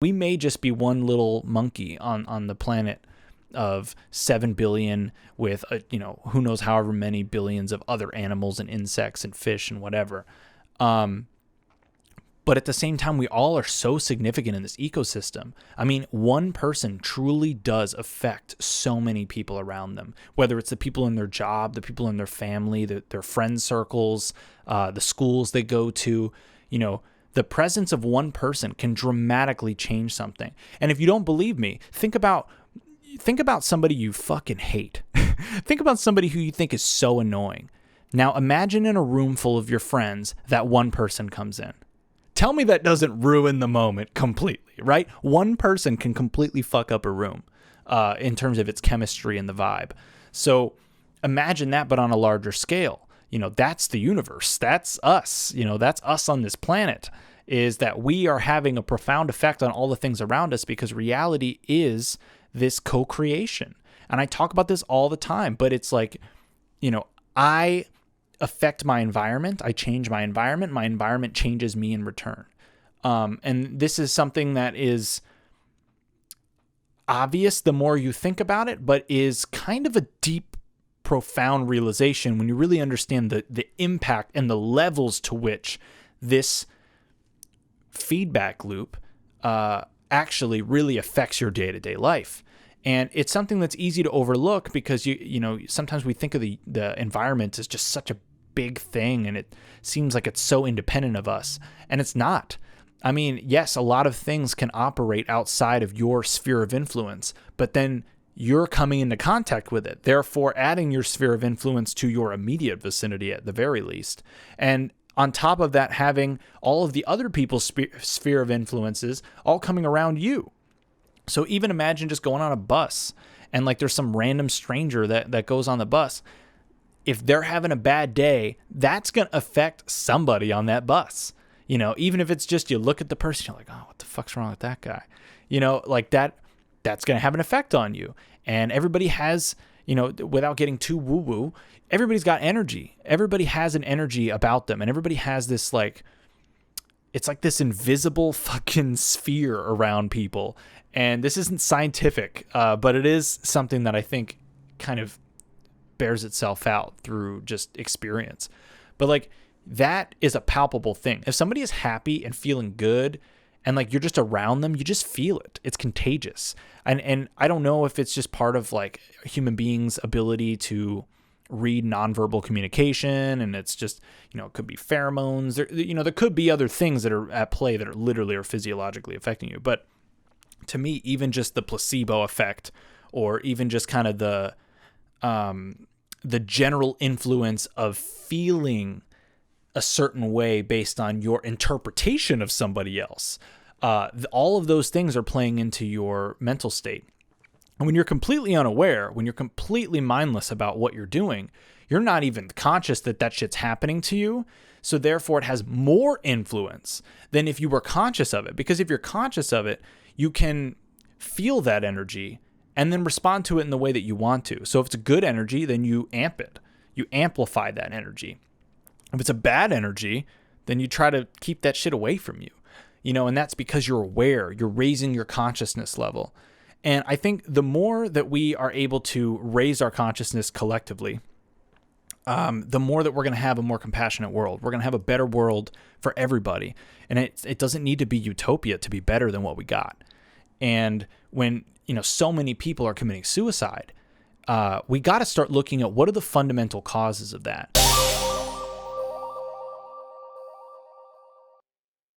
We may just be one little monkey on the planet of 7 billion with, who knows however many billions of other animals and insects and fish and whatever. But at the same time, we all are so significant in this ecosystem. I mean, one person truly does affect so many people around them, whether it's the people in their job, the people in their family, their friend circles, the schools they go to. The presence of one person can dramatically change something. And if you don't believe me, think about somebody you fucking hate. Think about somebody who you think is so annoying. Now imagine in a room full of your friends that one person comes in. Tell me that doesn't ruin the moment completely, right? One person can completely fuck up a room in terms of its chemistry and the vibe. So imagine that, but on a larger scale. That's the universe. That's us. That's us on this planet, is that we are having a profound effect on all the things around us because reality is this co-creation. And I talk about this all the time, but it's like, I affect my environment. I change my environment. My environment changes me in return. And this is something that is obvious the more you think about it, but is kind of a deep, profound realization when you really understand the impact and the levels to which this feedback loop actually really affects your day-to-day life. And it's something that's easy to overlook because sometimes we think of the environment as just such a big thing and it seems like it's so independent of us, and it's not. I mean, yes, a lot of things can operate outside of your sphere of influence, but then you're coming into contact with it, therefore adding your sphere of influence to your immediate vicinity at the very least. And on top of that, having all of the other people's sphere of influences all coming around you. So even imagine just going on a bus and like there's some random stranger that goes on the bus. If they're having a bad day, that's going to affect somebody on that bus. Even if it's just you look at the person, you're like, oh, what the fuck's wrong with that guy? Like that's going to have an effect on you. And everybody has, without getting too woo-woo, everybody's got energy. Everybody has an energy about them. And everybody has this it's like this invisible fucking sphere around people. And this isn't scientific, but it is something that I think kind of bears itself out through just experience. But that is a palpable thing. If somebody is happy and feeling good and you're just around them, you just feel it. It's contagious. And I don't know if it's just part of a human being's ability to read nonverbal communication, and it's just, it could be pheromones. There could be other things that are at play that are literally or physiologically affecting you. But to me, even just the placebo effect, or even just kind of the general influence of feeling a certain way based on your interpretation of somebody else, all of those things are playing into your mental state. And when you're completely unaware, when you're completely mindless about what you're doing, you're not even conscious that shit's happening to you. So therefore it has more influence than if you were conscious of it. Because if you're conscious of it, you can feel that energy and then respond to it in the way that you want to. So if it's a good energy, then you amp it. You amplify that energy. If it's a bad energy, then you try to keep that shit away from you. And that's because you're aware. You're raising your consciousness level. And I think the more that we are able to raise our consciousness collectively, the more that we're going to have a more compassionate world. We're going to have a better world for everybody. And it doesn't need to be utopia to be better than what we got. And when, so many people are committing suicide, we got to start looking at what are the fundamental causes of that.